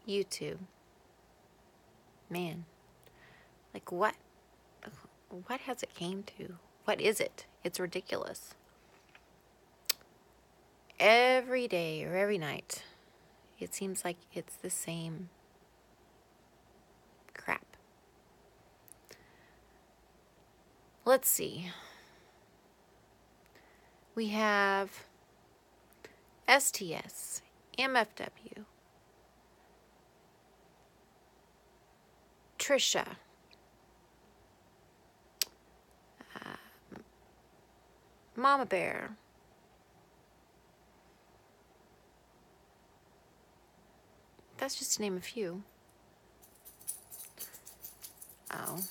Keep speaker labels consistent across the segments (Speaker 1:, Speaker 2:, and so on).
Speaker 1: YouTube. Man, like what has it came to? What is it? It's ridiculous. Every day or every night, it seems like it's the same crap. Let's see. We have STS, MFW, Trisha, Mamabear, that's just to name a few. Oh,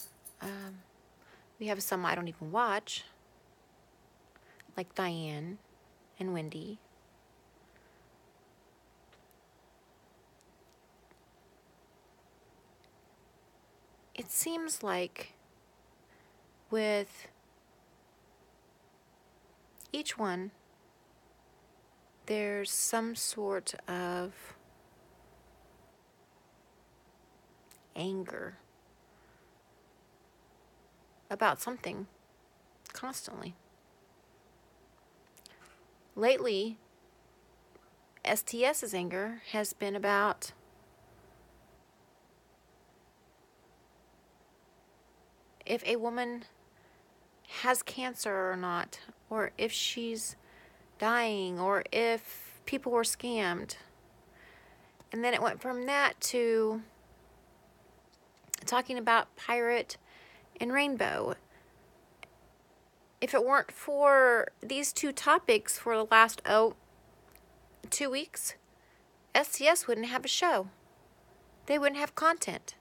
Speaker 1: we have some I don't even watch, like Diane and Wendy. It seems like with each one, there's some sort of anger about something constantly. Lately, STS's anger has been about if a woman has cancer or not, or if she's dying, or if people were scammed. And then it went from that to talking about pirate and rainbow. If it weren't for these two topics for the last 2 weeks, STS wouldn't have a show. They wouldn't have content.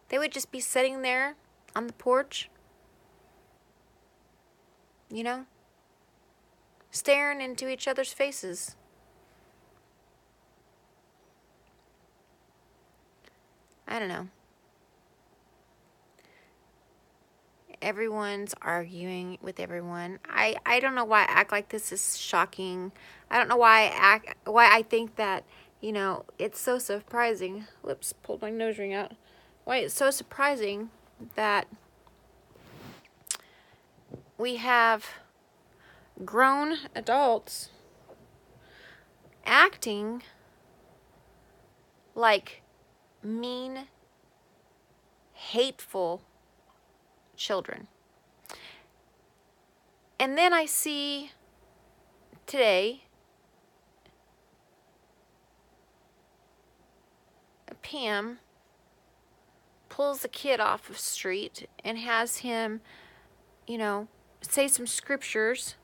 Speaker 1: They would just be sitting there on the porch, you know, staring into each other's faces. I don't know. Everyone's arguing with everyone. I don't know why I act like this is shocking. I don't know why I think that, you know, it's so surprising. Whoops, pulled my nose ring out. Why it's so surprising that we have grown adults acting like mean, hateful children. And then I see today Pam pulls the kid off of the street and has him, you know, say some scriptures.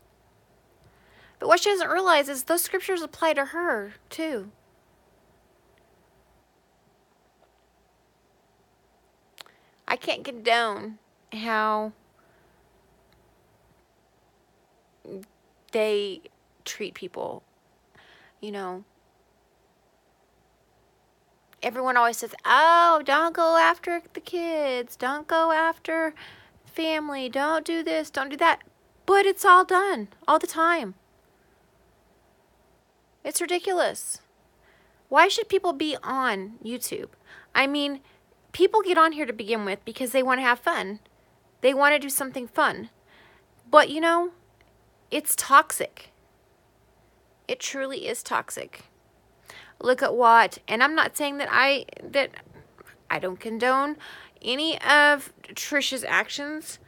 Speaker 1: But what she doesn't realize is those scriptures apply to her too. I can't condone how they treat people. You know, everyone always says, oh, don't go after the kids. Don't go after family. Don't do this. Don't do that. But it's all done all the time. It's ridiculous. Why should people be on YouTube? I mean, people get on here to begin with because they want to have fun. They want to do something fun. But, you know, it's toxic. It truly is toxic. Look at what, and I'm not saying that I don't condone any of Trisha's actions,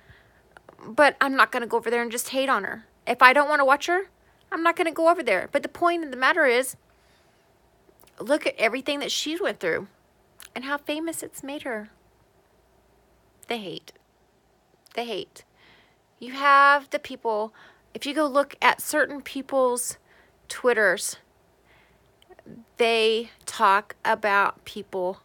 Speaker 1: but I'm not going to go over there and just hate on her. If I don't want to watch her, I'm not going to go over there. But the point of the matter is, look at everything that she went through and how famous it's made her. They hate. They hate. You have the people, if you go look at certain people's Twitters, they talk about people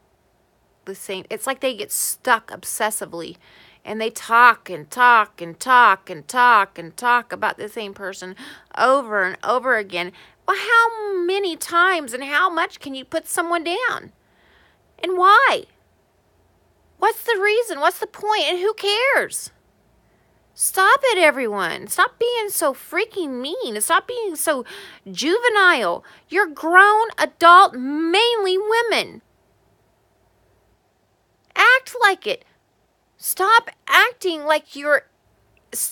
Speaker 1: the same. It's like they get stuck obsessively and they talk and talk and talk and talk and talk about the same person over and over again. Well, how many times and how much can you put someone down? And why? What's the reason? What's the point? And who cares? Stop it, everyone. Stop being so freaking mean. Stop being so juvenile. You're grown, adult, mainly women. Act like it. Stop acting like you're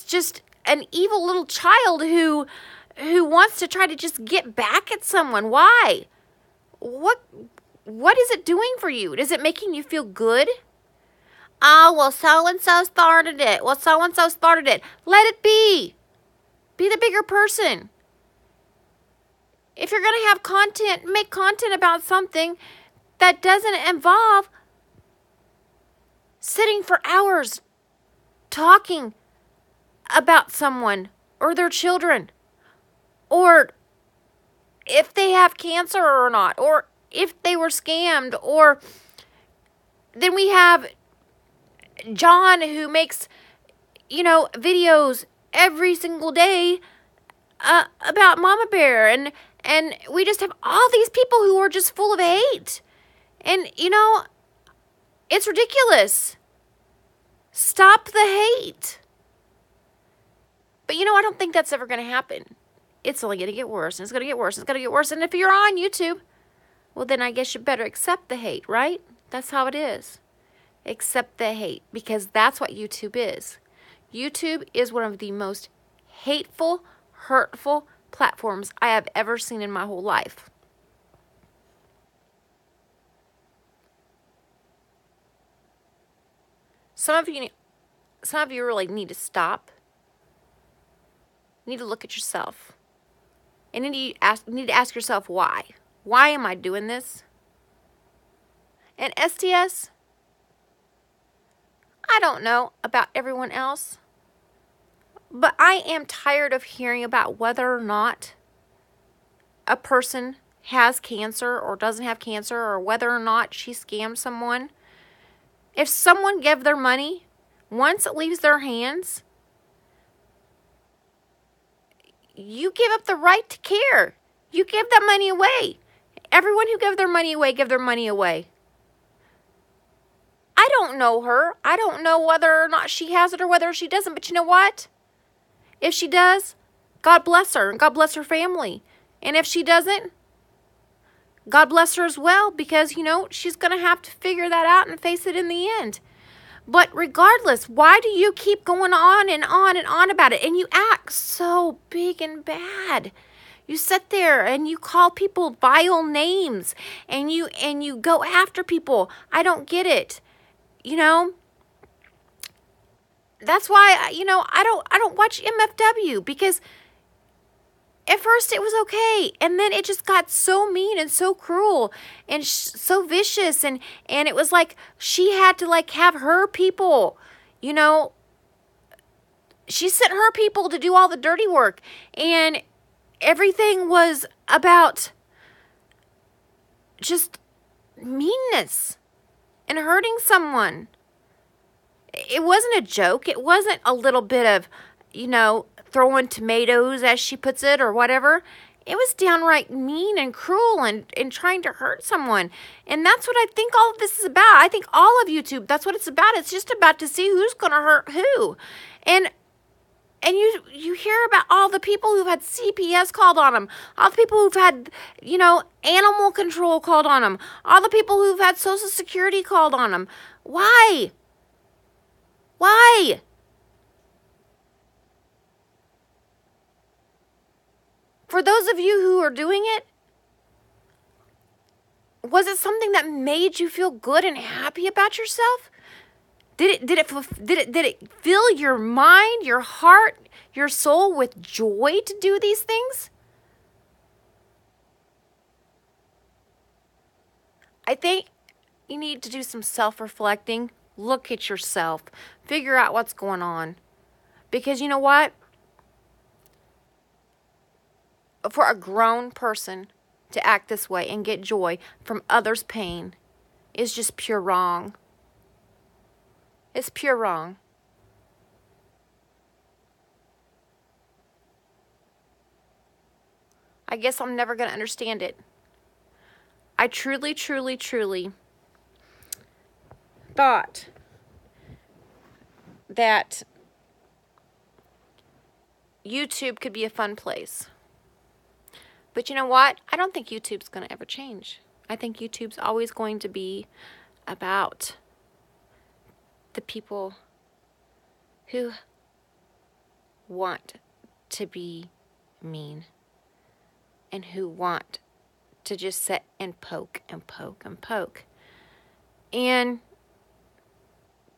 Speaker 1: just an evil little child who wants to try to just get back at someone. Why? What is it doing for you? Is it making you feel good? Oh, well, so-and-so started it. Well, so-and-so started it. Let it be. Be the bigger person. If you're going to have content, make content about something that doesn't involve sitting for hours talking about someone or their children, or if they have cancer or not, or if they were scammed. Or then we have John, who makes, videos every single day about Mamabear, and we just have all these people who are just full of hate, and it's ridiculous. Stop the hate. But I don't think that's ever going to happen. It's only going to get worse, and it's going to get worse, and it's going to get worse. And if you're on YouTube, well, then I guess you better accept the hate, right? That's how it is. Accept the hate, because that's what YouTube is. YouTube is one of the most hateful, hurtful platforms I have ever seen in my whole life. Some of you really need to stop. You need to look at yourself. And you need to ask yourself why. Why am I doing this? And STS, I don't know about everyone else, but I am tired of hearing about whether or not a person has cancer or doesn't have cancer, or whether or not she scammed someone. If someone gave their money, once it leaves their hands, you give up the right to care. You give that money away. Everyone who gave their money away, give their money away. I don't know her. I don't know whether or not she has it or whether she doesn't. But you know what? If she does, God bless her and God bless her family. And if she doesn't, God bless her as well, because, she's going to have to figure that out and face it in the end. But regardless, why do you keep going on and on and on about it? And you act so big and bad. You sit there and you call people vile names, and you go after people. I don't get it. That's why I don't watch MFW, because at first it was okay, and then it just got so mean and so cruel and so vicious, and it was like she had to have her people, she sent her people to do all the dirty work, and everything was about just meanness and hurting someone. It wasn't a joke. It wasn't a little bit of, throwing tomatoes, as she puts it, or whatever. It was downright mean and cruel and trying to hurt someone. And that's what I think all of this is about. I think all of YouTube, that's what it's about. It's just about to see who's going to hurt who. And you hear about all the people who've had CPS called on them, all the people who've had, animal control called on them, all the people who've had Social Security called on them. Why? Why? For those of you who are doing it, was it something that made you feel good and happy about yourself? Did it fill your mind, your heart, your soul with joy to do these things? I think you need to do some self-reflecting. Look at yourself. Figure out what's going on. Because you know what? For a grown person to act this way and get joy from others' pain is just pure wrong. It's pure wrong. I guess I'm never going to understand it. I truly, truly, truly thought that YouTube could be a fun place. But you know what? I don't think YouTube's going to ever change. I think YouTube's always going to be about the people who want to be mean and who want to just sit and poke and poke and poke. And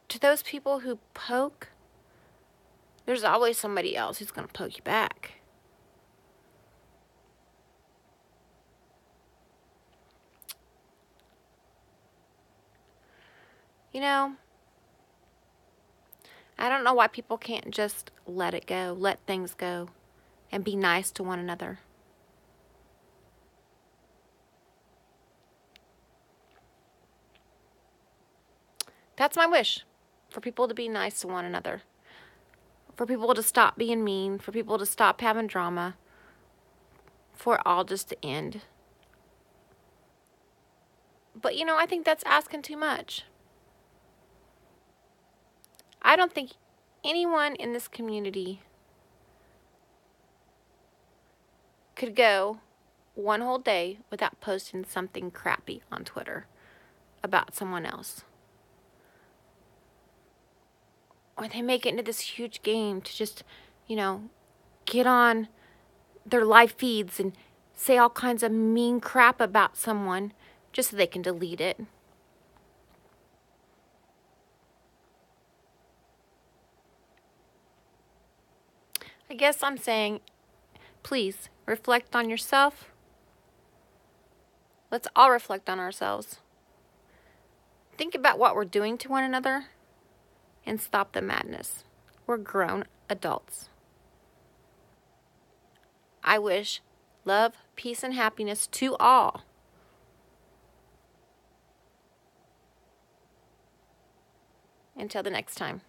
Speaker 1: to those people who poke, there's always somebody else who's going to poke you back. You know, I don't know why people can't just let it go, let things go, and be nice to one another. That's my wish, for people to be nice to one another, for people to stop being mean, for people to stop having drama, for it all just to end. But, you know, I think that's asking too much. I don't think anyone in this community could go one whole day without posting something crappy on Twitter about someone else. Or they make it into this huge game to just, you know, get on their live feeds and say all kinds of mean crap about someone just so they can delete it. I guess I'm saying, please reflect on yourself. Let's all reflect on ourselves. Think about what we're doing to one another and stop the madness. We're grown adults. I wish love, peace, and happiness to all. Until the next time.